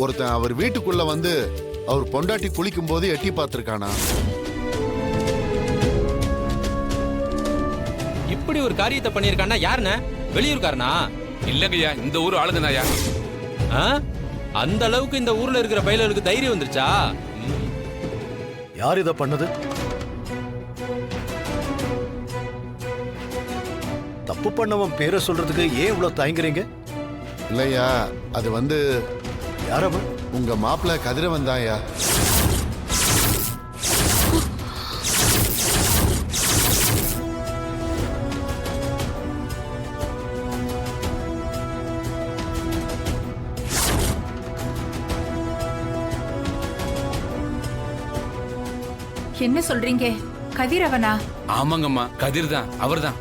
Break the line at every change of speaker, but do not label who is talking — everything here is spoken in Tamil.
ஒருத்தன் அவர் வீட்டுக்குள்ள வந்து அவர் பொண்டாட்டி குளிக்கும் போது எட்டி பார்த்திருக்கானா?
இப்படி ஒரு காரியத்தை பண்ணியிருக்கானா யாருண்ணே? வெளியூர்காரனா?
இல்லங்கய்யா, இந்த ஊர் ஆளுங்கண்ணாயா.
அந்த அளவுக்கு இந்த ஊர்ல இருக்கிற பயிலுக்கு தைரியம் வந்துருச்சா?
யார் இத பண்ணது? தப்பு பண்ணவன் பேரை சொல்றதுக்கு ஏன் இவ்வளவு தயங்குறீங்க?
இல்லையா, அது வந்து
யாரவன்?
உங்க மாப்பிள்ள கதிரவன் தான்யா.
என்ன சொல்றீங்க? கதிரவனா?
ஆமாங்கம்மா, கதிர் தான், அவர் தான்.